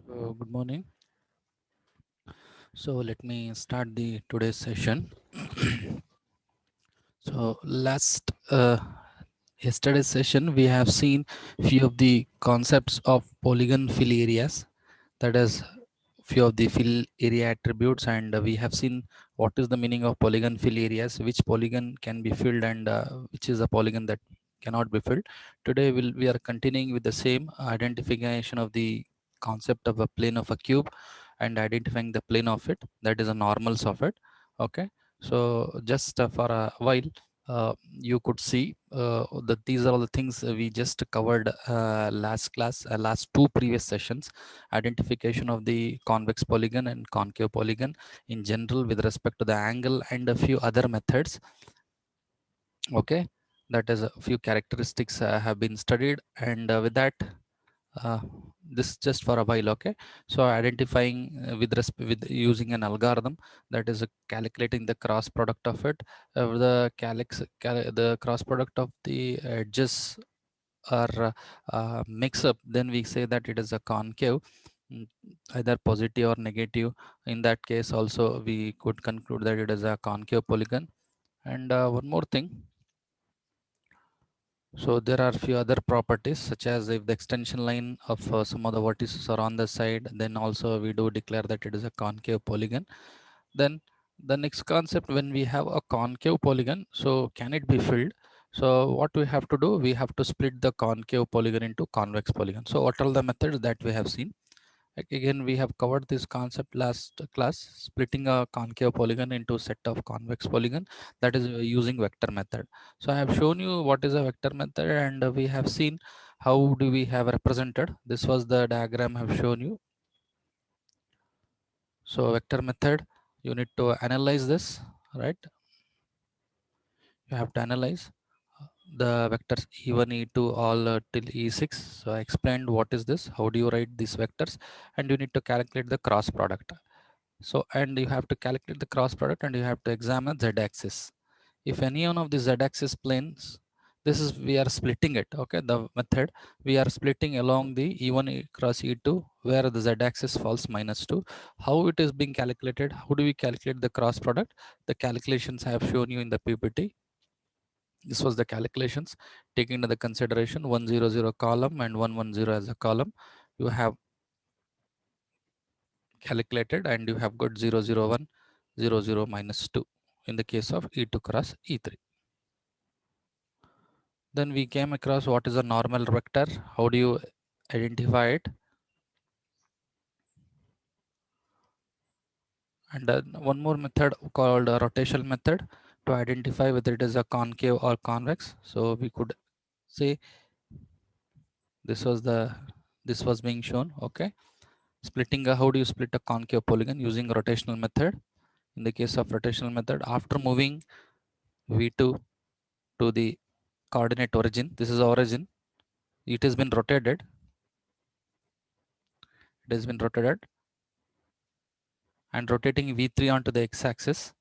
Good morning. So let me start the today's session. So yesterday's session we have seen few of the concepts of polygon fill areas, that is few of the fill area attributes, and we have seen what is the meaning of polygon fill areas, which polygon can be filled, and which is a polygon that cannot be filled. Today we are continuing with the same identification of the concept of a plane of a cube and identifying the plane of it, that is a normals of it. Okay, so just for a while you could see that these are all the things we just covered last class, last two previous sessions: identification of the convex polygon and concave polygon in general with respect to the angle, and a few other methods. Okay, that is a few characteristics have been studied, and with that uh, this just for a while. Okay, so identifying with using an algorithm, that is calculating the cross product of it, the cross product of the edges are mix up, then we say that it is a concave, mm, either positive or negative. In that case also we could conclude that it is a concave polygon. And one more thing, so there are few other properties, such as if the extension line of some of the vertices are on the side, then also we do declare that it is a concave polygon. Then the next concept, when we have a concave polygon, so can it be filled? So what we have to do, we have to split the concave polygon into convex polygon. So what are the methods that we have seen? Again, we have covered this concept last class, splitting a concave polygon into a set of convex polygon, that is using vector method. So I have shown you what is a vector method, and we have seen how do we have represented. This was the diagram I have shown you. So vector method, you need to analyze this, right? You have to analyze the vectors e1, e2, all till e6. So I explained what is this, how do you write these vectors, and you need to calculate the cross product. So, and you have to calculate the cross product, and you have to examine z-axis. If any one of the z-axis planes, this is, we are splitting it. Okay, the method, we are splitting along the e1 cross e2 where the z-axis falls -2. How it is being calculated? How do we calculate the cross product? The calculations I have shown you in the PPT. This was the calculations taking into the consideration 100 column and 110 as a column. You have calculated, and you have got 001 00 -2 in the case of e2 cross e3. Then we came across what is a normal vector. How do you identify it? And one more method called a rotational method to identify whether it is a concave or convex. So we could say this was being shown. Okay, splitting how do you split a concave polygon using rotational method? In the case of rotational method, after moving v2 to the coordinate origin, this is origin, it has been rotated, and rotating v3 onto the x-axis.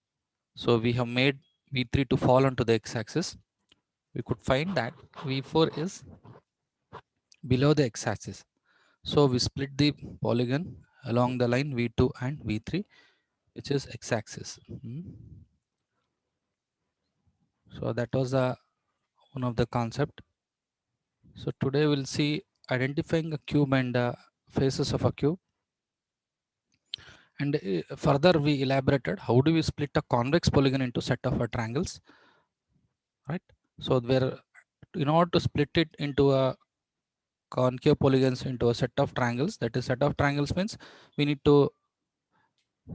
So we have made v3 to fall onto the x-axis. We could find that v4 is below the x-axis. So we split the polygon along the line v2 and v3, which is x-axis. So that was one of the concept. So today we'll see identifying a cube and faces of a cube. And further we elaborated how do we split a convex polygon into set of triangles, right? So where, in order to split it into a concave polygons into a set of triangles, that is set of triangles means we need to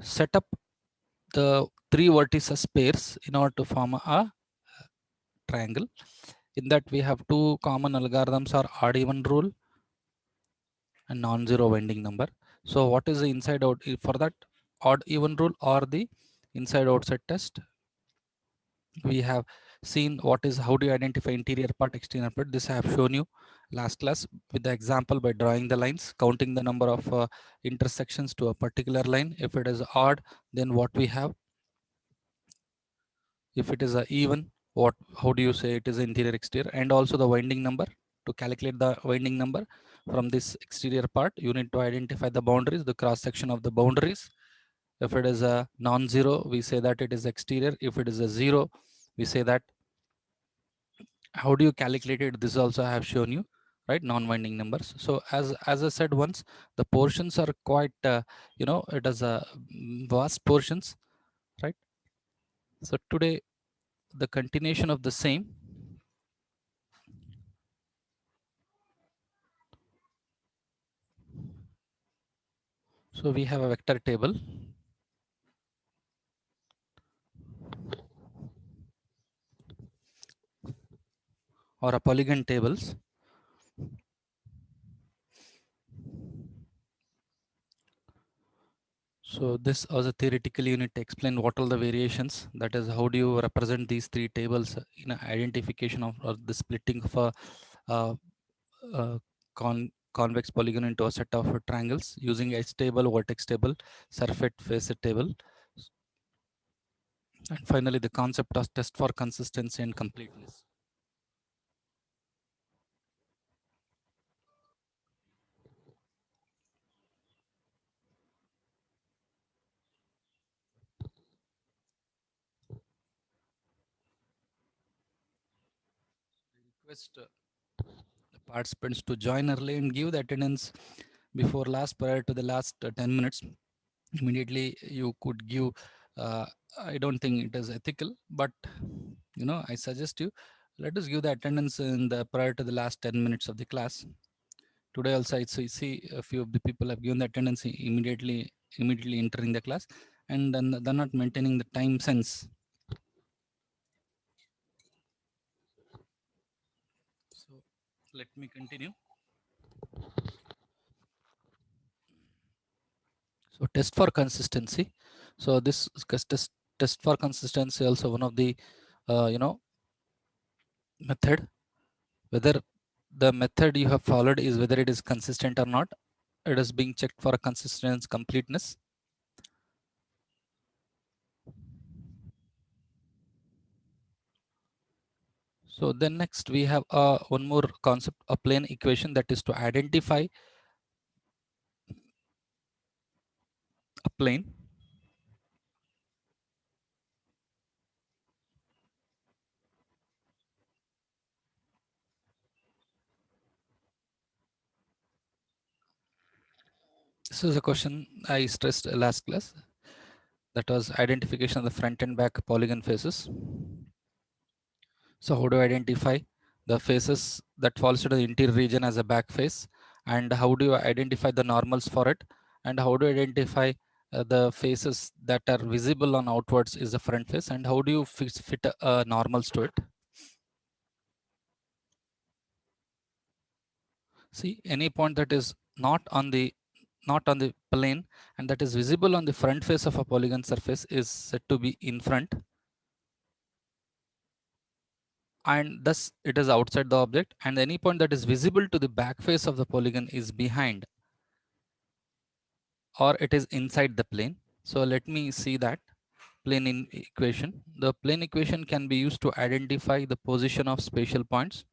set up the three vertices pairs in order to form a triangle. In that we have two common algorithms are odd even rule and non-zero winding number. So what is the inside out? For that odd even rule or the inside outside test, we have seen what is, how do you identify interior part, exterior part. This I have shown you last class with the example by drawing the lines, counting the number of intersections to a particular line. If it is odd, then what we have. If it is a even, what, how do you say it is interior exterior? And also the winding number, to calculate the winding number, from this exterior part, you need to identify the boundaries, the cross section of the boundaries. If it is a non-zero, we say that it is exterior. If it is a zero, we say that. How do you calculate it? This also I have shown you, right? Non-winding numbers. So as I said once, the portions are quite it is a vast portions, right? So today the continuation of the same. So we have a vector table or a polygon tables. So this was a theoretical unit to explain what are the variations. That is, how do you represent these three tables in identification of or the splitting of a uh, convex polygon into a set of triangles using edge table, vertex table, surface facet table, and finally the concept of test for consistency and completeness. Request the participants to join early and give the attendance before last prior to the last 10 minutes. Immediately you could give uh, I don't think it is ethical, but I suggest you, let us give the attendance in the prior to the last 10 minutes of the class. Today also I see a few of the people have given the attendance immediately entering the class, and then they're not maintaining the time sense. So let me continue. So test for consistency. So this test for consistency also one of the method, whether the method you have followed is whether it is consistent or not. It is being checked for a consistency, completeness. So then next we have one more concept, a plane equation, that is to identify a plane. This is a question I stressed last class, that was identification of the front and back polygon faces. So how do I identify the faces that falls to the interior region as a back face, and how do you identify the normals for it, and how do you identify the faces that are visible on outwards is the front face, and how do you fit normals to it? See, any point that is not on the plane and that is visible on the front face of a polygon surface is said to be in front, and thus it is outside the object, and any point that is visible to the back face of the polygon is behind, or it is inside the plane. So let me see that plane in equation. The plane equation can be used to identify the position of spatial points.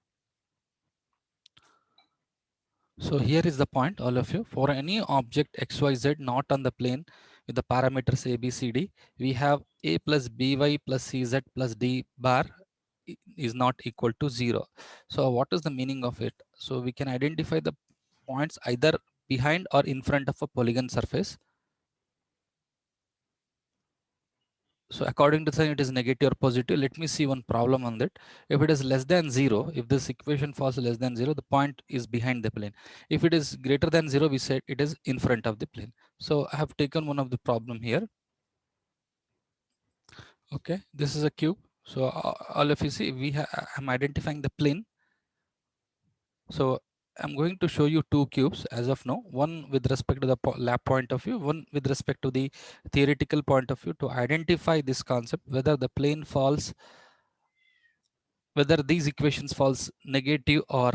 So here is the point, all of you. For any object XYZ not on the plane with the parameters A, B, C, D, we have A plus BY plus CZ plus D bar is not equal to 0. So what is the meaning of it? So we can identify the points either behind or in front of a polygon surface. So according to the it is negative or positive. Let me see one problem on that. If it is less than 0, if this equation falls less than 0, the point is behind the plane. If it is greater than 0, we said it is in front of the plane. So I have taken one of the problem here. Okay, this is a cube. So all of you see, I'm identifying the plane. So I'm going to show you two cubes as of now, one with respect to the lab point of view, one with respect to the theoretical point of view, to identify this concept, whether the plane falls, whether these equations falls negative or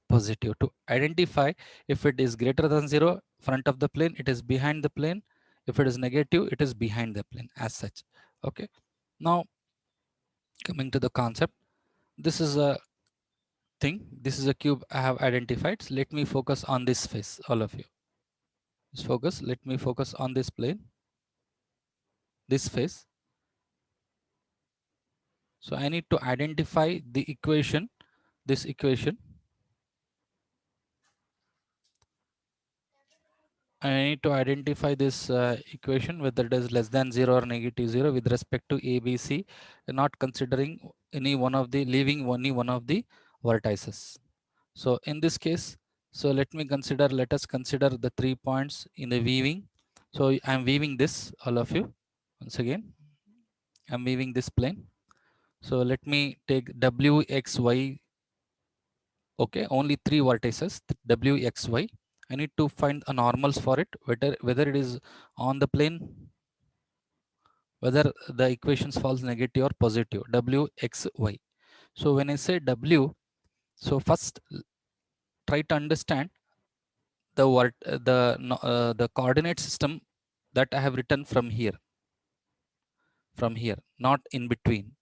positive, to identify if it is greater than 0, front of the plane, it is behind the plane. If it is negative, it is behind the plane as such. Okay. Now coming to the concept, this is a thing. This is a cube I have identified. So let me focus on this face, all of you. Just focus. Let me focus on this plane, this face. So I need to identify the equation, this equation. I need to identify this equation whether it is less than 0 or negative 0 with respect to A, B, C, not considering any one of the, leaving only one of the vertices. So in this case, so let us consider the 3 points in the weaving. So I'm weaving this, all of you. Once again, I'm weaving this plane. So let me take W, X, Y. Okay, only 3 vertices, W, X, Y. I need to find a normals for it, whether it is on the plane, whether the equations falls negative or positive, W, X, Y. So when I say W, so first try to understand the the coordinate system that I have written from here, not in between.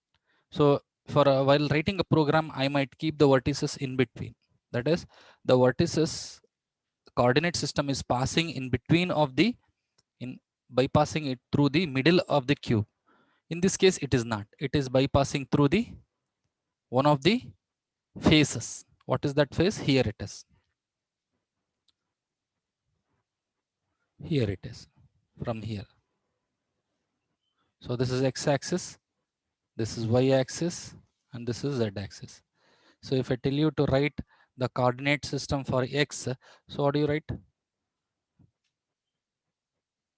So for while writing a program, I might keep the vertices in between. That is, the vertices coordinate system is passing in between of the, in bypassing it through the middle of the cube. In this case, it is not. It is bypassing through the one of the faces. What is that face? Here it is. Here it is. From here. So this is x-axis, this is y-axis, and this is z-axis. So if I tell you to write the coordinate system for x, so what do you write?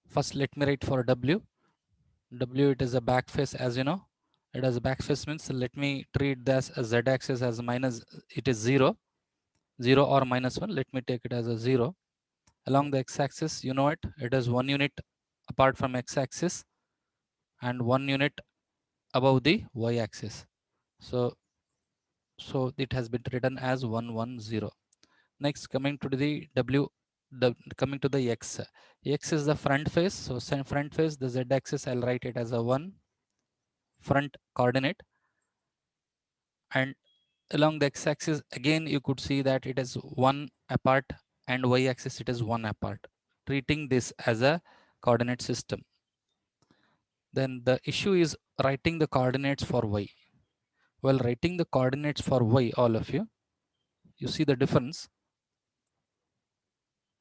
First, let me write for w. W, it is a back face, as you know. It has a back face means, let me treat this as z-axis as minus, it is 0, 0 or minus 1. Let me take it as a 0. Along the x-axis, you know it, it is 1 unit apart from x-axis and 1 unit above the y-axis. So it has been written as 110. Next, coming to the w, coming to the x. X is the front face. So front face, the z-axis, I'll write it as a 1 front coordinate, and along the x-axis again you could see that it is 1 apart, and y-axis it is 1 apart, treating this as a coordinate system. Then the issue is writing the coordinates for y. Well, writing the coordinates for y, all of you, you see the difference.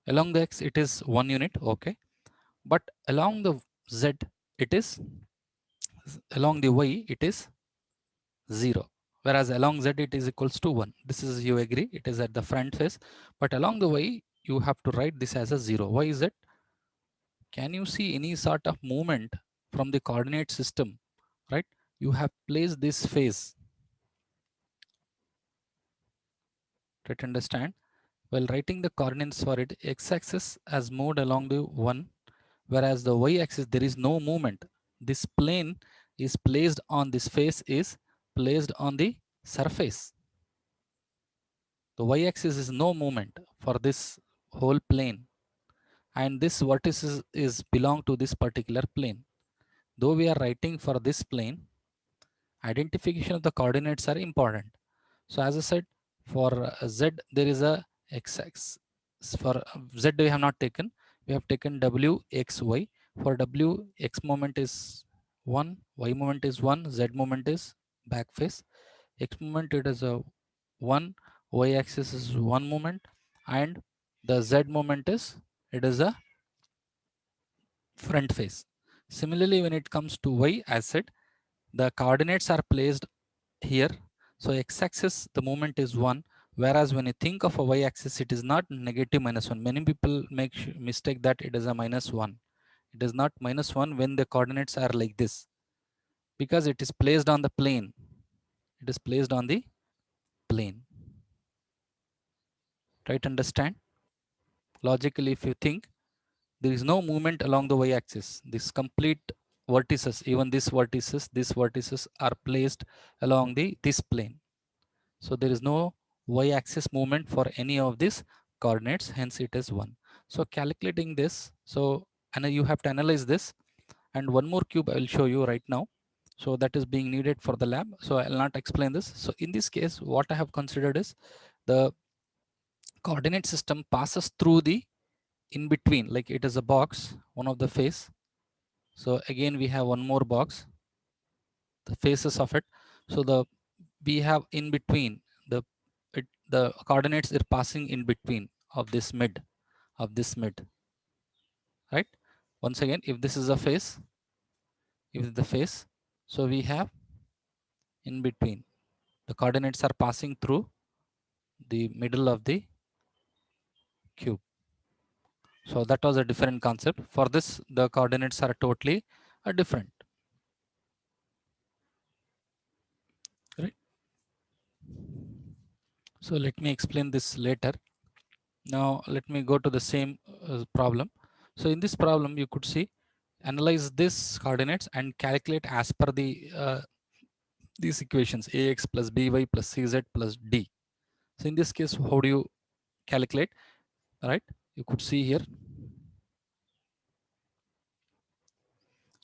Along the x it is 1 unit, okay, but along the z it is, along the y it is 0, whereas along z it is equals to 1. This is, you agree, it is at the front face, but along the y you have to write this as a 0. Why is it? Can you see any sort of movement from the coordinate system, right? You have placed this face. Try to understand. While writing the coordinates for it, x-axis has moved along the 1, whereas the y-axis there is no movement. This plane is placed on, this face is placed on the surface. The y-axis is no movement for this whole plane, and this vertex is belong to this particular plane. Though we are writing for this plane, identification of the coordinates are important. So as I said, for z there is a x-axis. For z we have not taken. We have taken w, x, y. For w, x moment is 1, y moment is 1, z moment is back face. X moment it is a 1, y axis is 1 moment, and the z moment is, it is a front face. Similarly, when it comes to y, as said, the coordinates are placed here. So x-axis, the moment is 1, whereas when you think of a y-axis, it is not negative -1. Many people make mistake that it is a -1. It is not -1 when the coordinates are like this, because it is placed on the plane. It is placed on the plane. Try to understand. Logically, if you think, there is no movement along the y-axis. This complete vertices, even these vertices are placed along this plane. So there is no y-axis movement for any of these coordinates, hence it is 1. So calculating this, so and you have to analyze this, and one more cube I will show you right now. So that is being needed for the lab. So I'll not explain this. So in this case, what I have considered is the coordinate system passes through the in between, like it is a box, one of the face. So again, we have one more box, the faces of it. So we have in between the coordinates are passing in between of this mid, right? Once again, if this is a face, if the face, so we have in between, the coordinates are passing through the middle of the cube. So that was a different concept. For this, the coordinates are totally different, right? So let me explain this later. Now let me go to the same problem. So in this problem, you could see, analyze this coordinates and calculate as per these equations, ax plus by plus cz plus d. So in this case, how do you calculate? All right, you could see here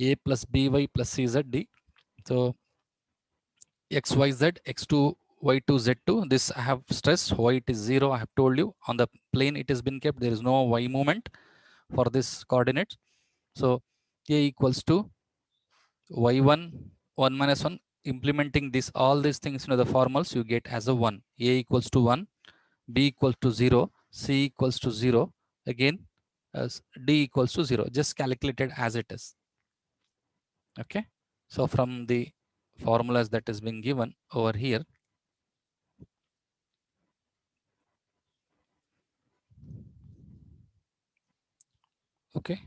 a plus by plus cz d. So xyz, x2, y2, z2, this I have stressed, y it is 0. I have told you on the plane it has been kept, there is no y movement for this coordinates. So a equals to y1, 1 minus 1, implementing this all these things into the formals, you get as a 1. A equals to 1, b equals to 0, c equals to 0, again as d equals to 0, just calculated as it is. Okay, so from the formulas that is being given over here, okay,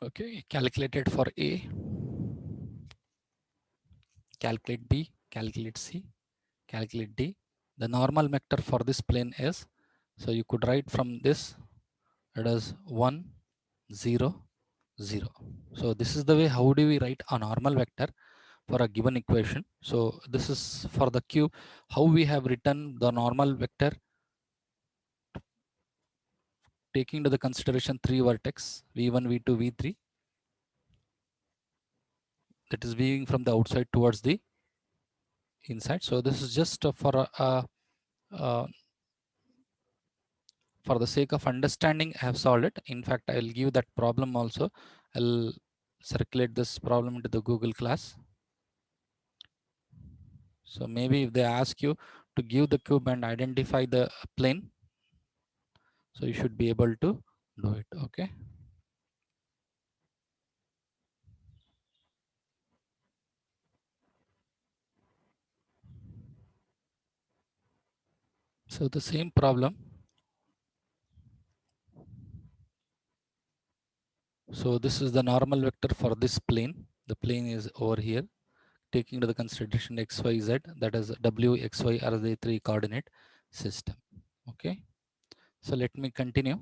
okay, calculated for a, calculate b, calculate c, calculate d. The normal vector for this plane is, so you could write from this, it is 1 0 0. So this is the way how do we write a normal vector for a given equation. So this is for the cube, how we have written the normal vector, taking into the consideration three vertex v1, v2, v3, that is viewing from the outside towards the inside. So this is just uh, for the sake of understanding, I have solved it. In fact, I'll give that problem also. I'll circulate this problem into the Google class. So maybe if they ask you to give the cube and identify the plane, so you should be able to do it. Okay. So the same problem. So this is the normal vector for this plane. The plane is over here, taking into the consideration x, y, z, that is w, x, y are the three coordinate system. Okay. So let me continue.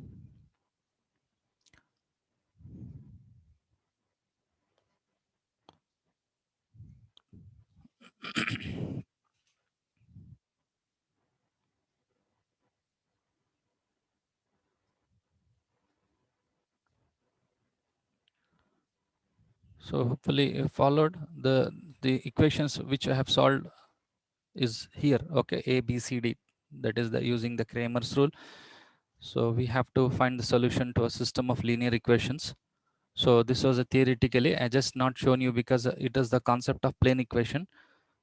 So hopefully you followed the equations which I have solved is here. Okay, a b c d, that is the using the Cramer's rule. So we have to find the solution to a system of linear equations. So this was a theoretically, I just not shown you because it is the concept of plane equation.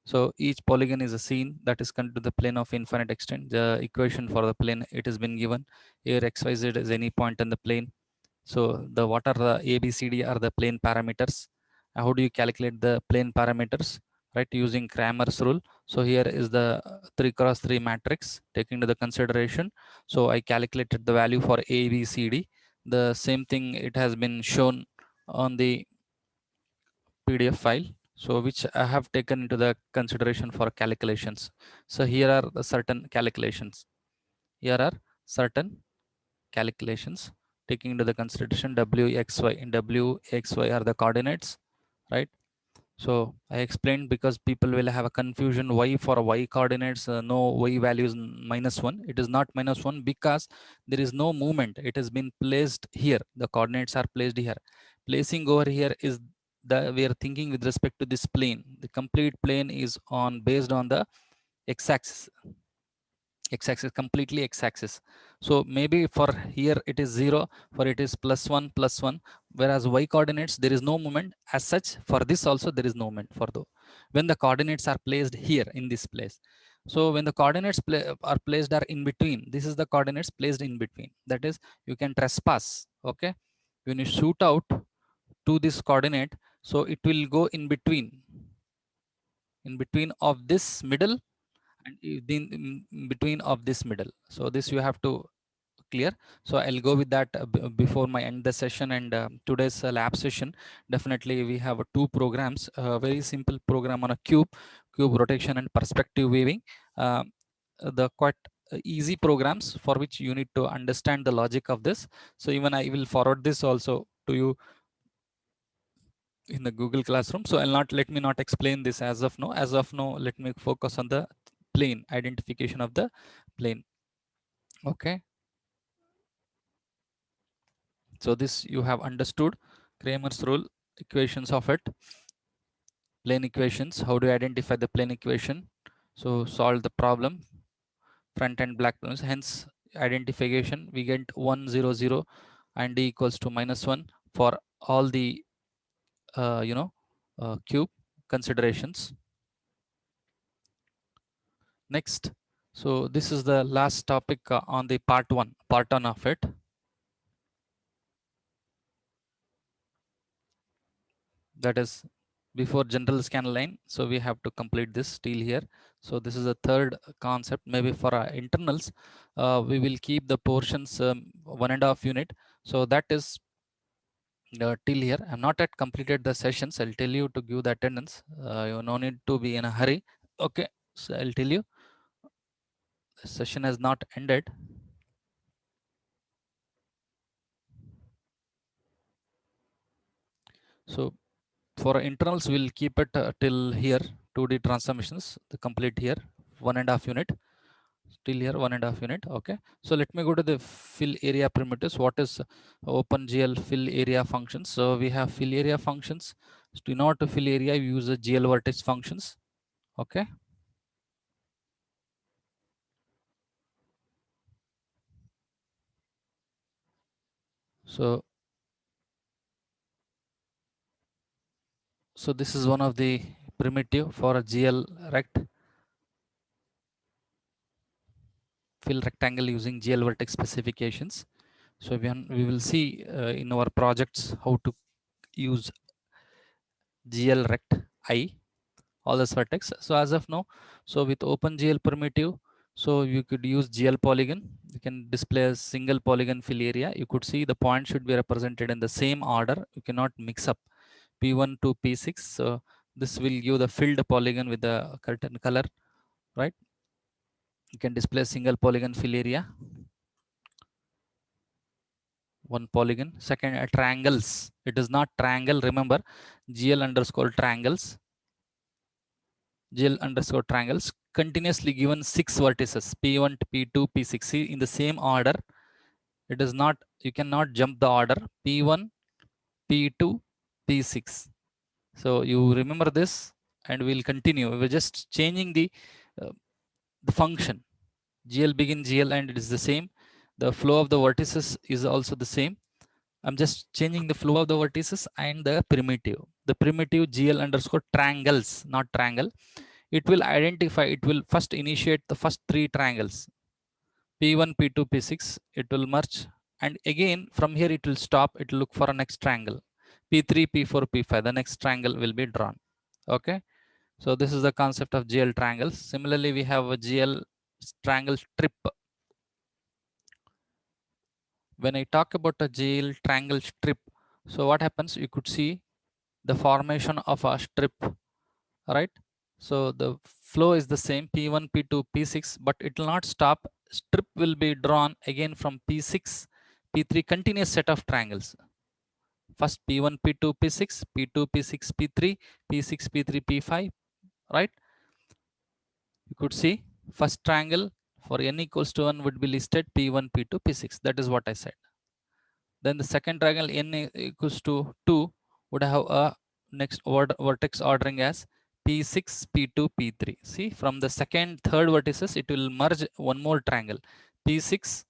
So each polygon is a scene that is connected to the plane of infinite extent. The equation for the plane, it has been given here, x, y, z is any point in the plane. So the what are the a b c d are the plane parameters. How do you calculate the plane parameters, right, using Cramer's rule? So here is the 3 cross 3 matrix taking into the consideration. So I calculated the value for a b c d. The same thing, it has been shown on the PDF file, so which I have taken into the consideration for calculations. So here are the certain calculations. Here are certain calculations taking into the consideration w, x, y. In w, x, y are the coordinates, right? So I explained because people will have a confusion why for y coordinates no y value is -1. It is not -1 because there is no movement. It has been placed here. The coordinates are placed here. Placing over here is the we are thinking with respect to this plane. The complete plane is on based on the x-axis. X-axis, completely x-axis. So maybe for here it is 0, for it is +1 +1, whereas y coordinates there is no movement as such. For this also there is no movement for the when the coordinates are placed here in this place. So when the coordinates are placed are in between, this is the coordinates placed in between, that is you can trespass. Okay, when you shoot out to this coordinate, so it will go in between of this middle and in between of this middle. So this you have to clear. So I'll go with that before my end the session. And today's lab session, definitely we have two programs, a very simple program on a cube rotation and perspective weaving. uh, the quite easy programs for which you need to understand the logic of this. So even I will forward this also to you in the Google Classroom. So let me not explain this as of now. As of now, let me focus on the plane, identification of the plane. Okay. So this you have understood Kramer's rule, equations of it, plane equations. How do you identify the plane equation? So solve the problem, front and black planes. Hence identification, we get 1 0 0 and d equals to -1 for all the cube considerations. Next, so this is the last topic on the part one of it. That is before general scan line. So we have to complete this till here. So this is the third concept. Maybe for our internals, we will keep the portions 1.5 unit. So that is till here. I'm not yet completed the sessions. I'll tell you to give the attendance. You no need to be in a hurry. Okay, so I'll tell you the session has not ended. So for internals, we'll keep it till here. 2D transformations, the complete here 1.5 unit. Till here 1.5 unit. Okay, so let me go to the fill area primitives. What is OpenGL fill area functions? So we have fill area functions. So in order to fill area, we use the GL vertex functions. Okay, so this is one of the primitive for a GL rect fill rectangle using GL vertex specifications. So we will see in our projects how to use GL rect I, all the vertex. So as of now, so with OpenGL primitive, so you could use GL polygon. You can display a single polygon fill area. You could see the point should be represented in the same order. You cannot mix up P1 to P6. So this will give the filled polygon with the certain color, right? You can display a single polygon fill area. One polygon. Second, triangles. It is not triangle. Remember, GL underscore triangles. GL underscore triangles continuously given 6 vertices P1 to P2 P6. See, in the same order. It is not, you cannot jump the order P1 P2 P6. So you remember this and we'll continue. We're just changing the function. GL begin GL and it is the same. The flow of the vertices is also the same. I'm just changing the flow of the vertices and the primitive. The primitive GL underscore triangles, not triangle. It will identify, it will first initiate the first 3 triangles. P1, P2, P6, it will merge. And again, from here, it will stop. It will look for a next triangle. P3, P4, P5, the next triangle will be drawn. Okay. So this is the concept of GL triangles. Similarly, we have a GL triangle strip. When I talk about a GL triangle strip, so what happens? You could see the formation of a strip, right? So the flow is the same P1, P2, P6, but it will not stop. Strip will be drawn again from P6, P3, continuous set of triangles first P1, P2, P6, P2, P6, P3, P6, P3, P5, right? You could see first triangle for n equals to 1 would be listed P1, P2, P6. That is what I said. Then the second triangle n equals to 2 would have a next vertex ordering as P6, P2, P3. See, from the second, third vertices, it will merge one more triangle. P6,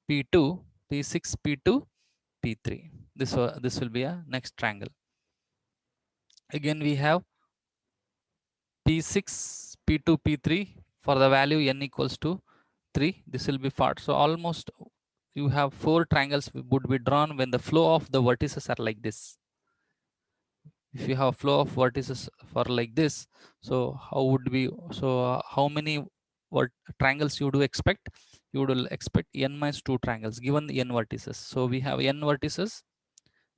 P2, P6, P2, P3. This will be a next triangle. Again, we have P6, P2, P3 for the value n equals to 3. This will be part. So almost you have 4 triangles would be drawn when the flow of the vertices are like this. If you have flow of vertices for like this, so how would we, so how many triangles you do expect? You would expect n minus 2 triangles given the n vertices. So we have n vertices,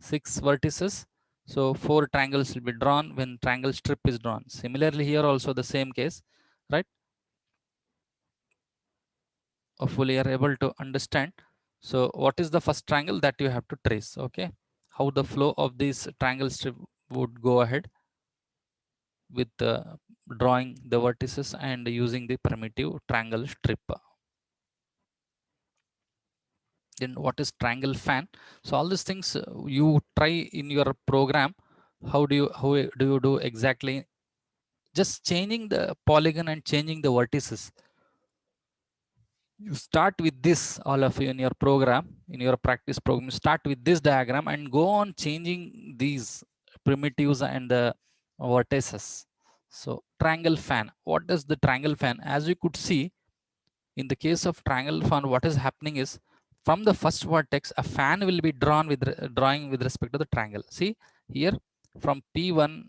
6 vertices. So 4 triangles will be drawn when triangle strip is drawn. Similarly, here also the same case, right? Hopefully you are able to understand. So what is the first triangle that you have to trace? Okay, how the flow of this triangle strip would go ahead with drawing the vertices and using the primitive triangle strip. Then what is triangle fan? So all these things you try in your program. How do you do exactly? Just changing the polygon and changing the vertices. You start with this, all of you in your program, in your practice program, start with this diagram and go on changing these primitives and the vertices. So triangle fan, what is the triangle fan? As you could see, in the case of triangle fan, what is happening is from the first vertex, a fan will be drawn with drawing with respect to the triangle. See here from P1,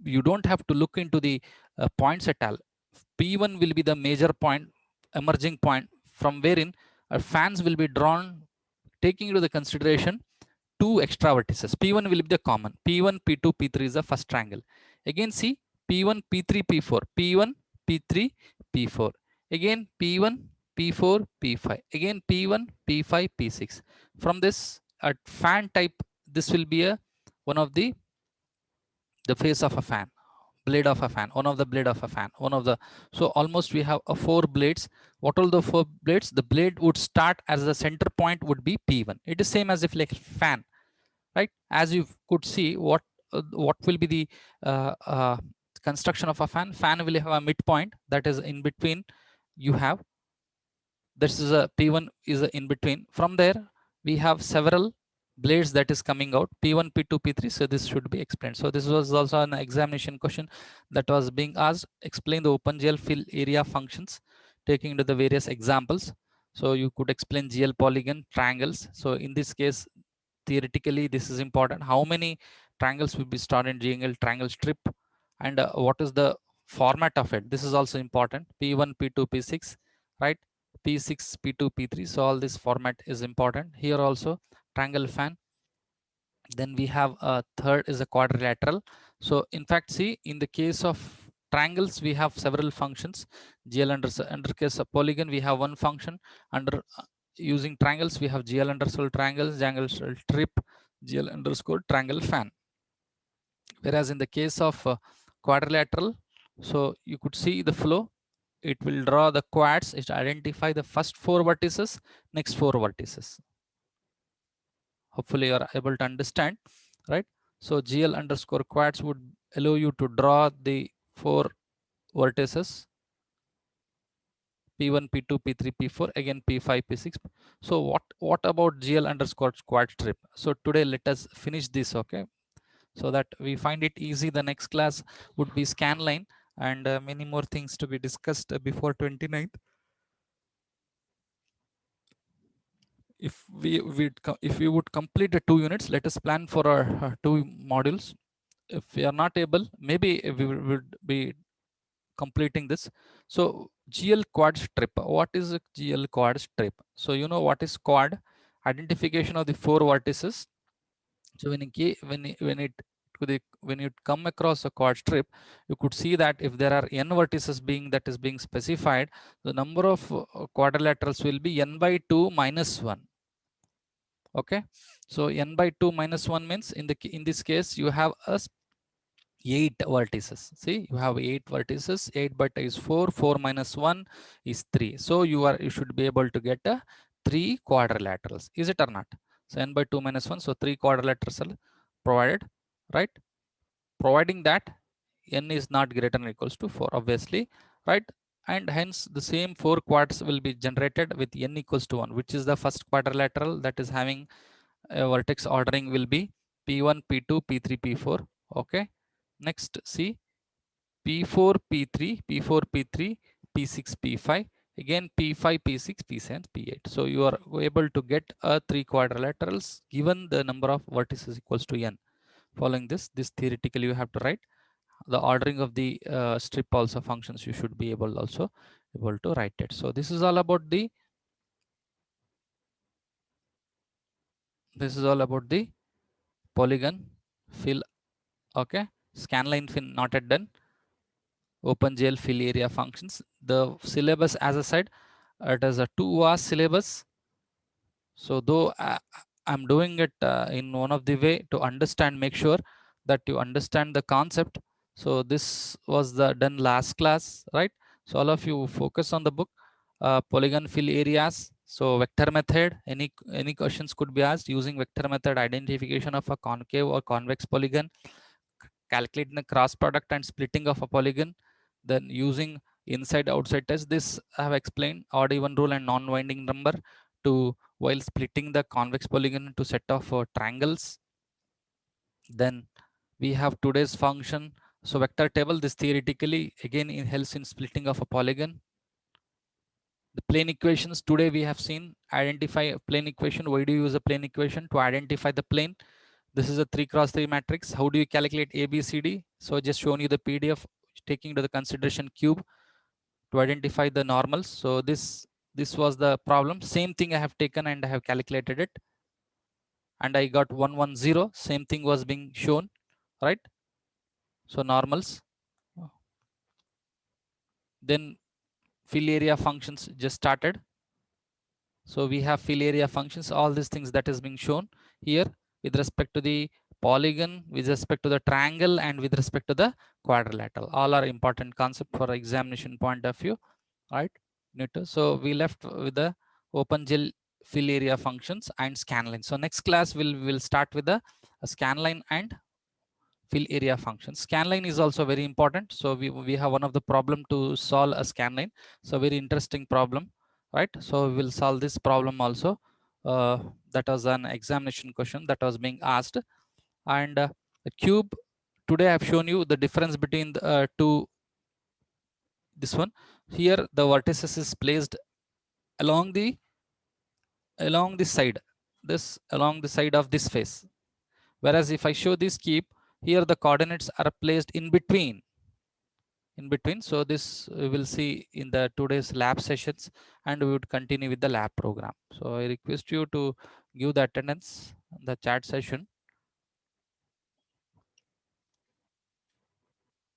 you don't have to look into the points at all. P1 will be the major point, emerging point from wherein fans will be drawn, taking into the consideration 2 extra vertices. P1 will be the common. P1, P2, P3 is the first triangle. Again, see P1, P3, P4. P1, P3, P4. Again, P1, P4, P5. Again, P1, P5, P6. From this fan type, this will be a one of the face of a fan, blade of a fan, one of the blade of a fan, one of the, so almost we have 4 blades. What are the 4 blades? The blade would start as the center point would be P1. It is same as if like fan, right? As you could see, what will be the construction of a fan? Fan will have a midpoint that is in between. You have, this is a P1 is a in between. From there we have several blades that is coming out, P1, P2, P3. So this should be explained. So this was also an examination question that was being asked. Explain the OpenGL fill area functions, taking into the various examples. So you could explain GL polygon, triangles. So in this case, theoretically this is important. How many triangles will be stored in GL triangle strip, and what is the format of it? This is also important. P1, P2, P6, right? P6, P2, P3. So all this format is important. Here also triangle fan. Then we have a third is a quadrilateral. So in fact, see, in the case of triangles, we have several functions. GL under case of polygon, we have one function. Under using triangles, we have GL underscore triangles, triangle strip, GL underscore triangle fan. Whereas in the case of quadrilateral, so you could see the flow. It will draw the quads, it identify the first 4 vertices, next 4 vertices. Hopefully you are able to understand, right? So GL underscore quads would allow you to draw the 4 vertices, P1, P2, P3, P4, again P5, P6. So what about GL underscore quad strip? So today let us finish this, okay? So that we find it easy. The next class would be scanline, and many more things to be discussed before 29th. If we would complete the 2 units, let us plan for our 2 modules. If we are not able, maybe we would be completing this. So GL quad strip, what is a GL quad strip? So you know what is quad? Identification of the 4 vertices. So when you come across a quad strip, you could see that if there are n vertices being specified, the number of quadrilaterals will be n by 2 minus 1. Okay, so n by 2 minus 1 means in this case you have a 8 vertices. See, you have 8 vertices. 8 by 2 is 4. 4 minus 1 is 3. So you should be able to get a 3 quadrilaterals. Is it or not? So n by 2 minus 1. So 3 quadrilaterals are provided, right? Providing that n is not greater than or equals to 4, obviously, right? And hence the same 4 quads will be generated with n equals to 1, which is the first quadrilateral that is having a vertex ordering will be p1, p2, p3, p4. Okay, next see p4, p3, p4, p3, p6, p5, again p5, p6, p7, p8. So you are able to get a 3 quadrilaterals given the number of vertices equals to n. Following this theoretically you have to write the ordering of the strip also functions. You should be able also able to write it. So this is all about the polygon fill. Okay, scanline fill not yet done. OpenGL fill area functions. The syllabus, as I said, it is a 2 hours syllabus. So though I'm doing it in one of the way to understand, make sure that you understand the concept. So this was the done last class, right? So all of you focus on the book, polygon fill areas. So vector method, any questions could be asked using vector method, identification of a concave or convex polygon, calculating the cross product and splitting of a polygon, then using inside outside test. This I have explained odd even rule and non-winding number to while splitting the convex polygon into set of triangles. Then we have today's function. So vector table, this theoretically again it helps in splitting of a polygon. The plane equations, today we have seen identify a plane equation. Why do you use a plane equation? To identify the plane. This is a 3 cross 3 matrix. How do you calculate ABCD? So just shown you the PDF taking to the consideration cube to identify the normals. So this was the problem. Same thing I have taken and I have calculated it, and I got 110. Same thing was being shown, right? So normals. Then fill area functions just started. So we have fill area functions, all these things that is being shown here with respect to the polygon, with respect to the triangle, and with respect to the quadrilateral. All are important concept for examination point of view, right? So we left with the OpenGL fill area functions and scanline. So next class will start with the scanline and fill area function. Scanline is also very important. So we have one of the problem to solve a scanline. So very interesting problem, right? So we will solve this problem also. That was an examination question that was being asked. And the cube, today I have shown you the difference between the two. This one here, the vertices is placed along the side, this along the side of this face. Whereas if I show this cube, here the coordinates are placed in between. So this we will see in the today's lab sessions, and we would continue with the lab program. So I request you to give the attendance in the chat session,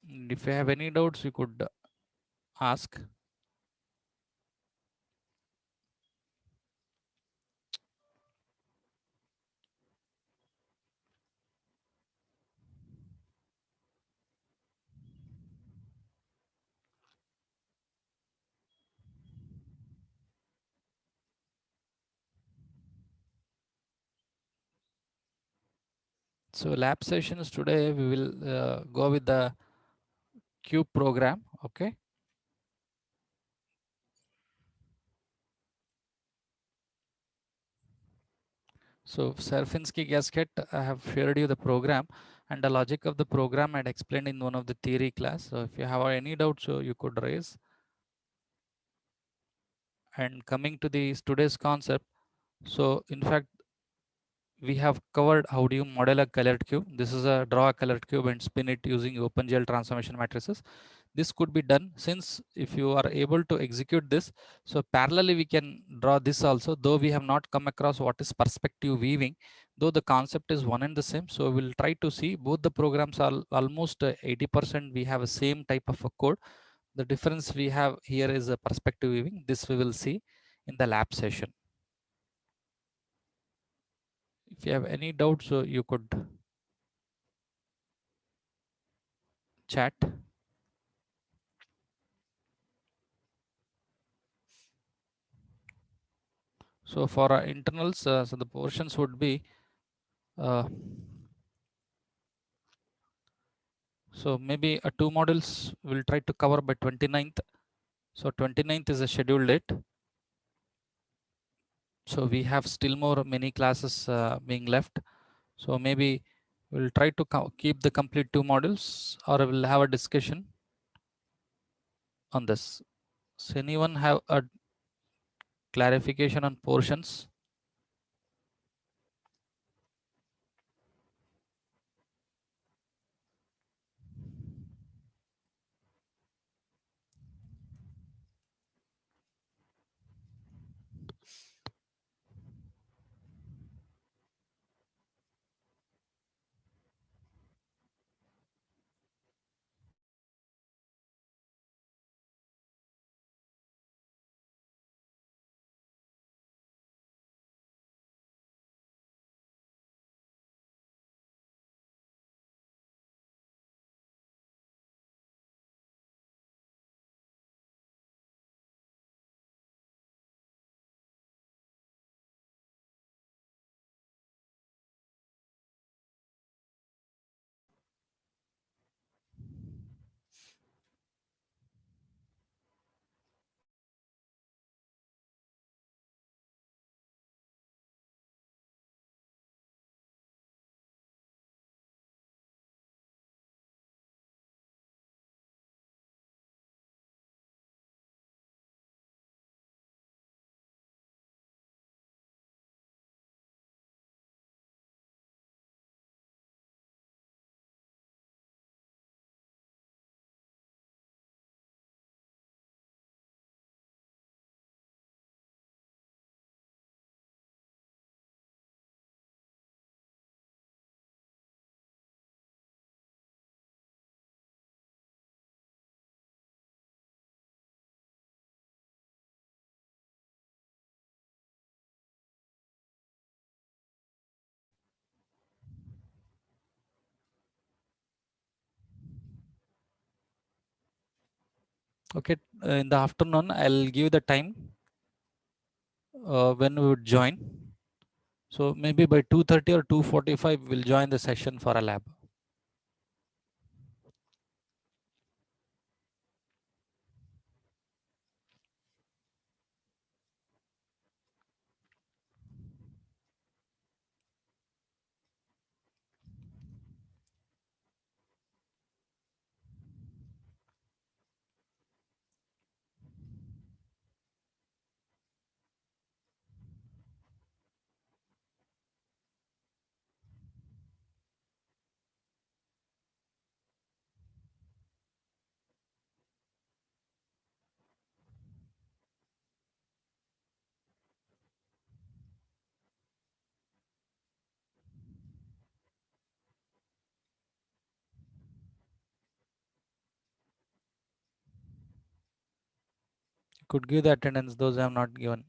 and if you have any doubts you could ask. So lab sessions today we will go with the cube program. Okay, so Sierpinski gasket, I have shared you the program and the logic of the program I had explained in one of the theory class. So if you have any doubts, so you could raise. And coming to the today's concept, so in fact we have covered how do you model a colored cube. This is a draw a colored cube and spin it using OpenGL transformation matrices. This could be done since if you are able to execute this. So parallelly we can draw this also, though we have not come across what is perspective weaving, though the concept is one and the same. So we'll try to see both the programs are almost 80% we have a same type of a code. The difference we have here is a perspective weaving. This we will see in the lab session. If you have any doubts, so you could chat. So for our internals, so the portions would be so maybe two modules we'll try to cover by 29th. So 29th is a scheduled date. So we have still more many classes being left. So maybe we'll try to keep the complete two modules, or we'll have a discussion on this. So anyone have a clarification on portions? Okay, in the afternoon, I'll give the time when we would join. So maybe by 2:30 or 2:45, we'll join the session for a lab. You could give the attendance, those I have not given.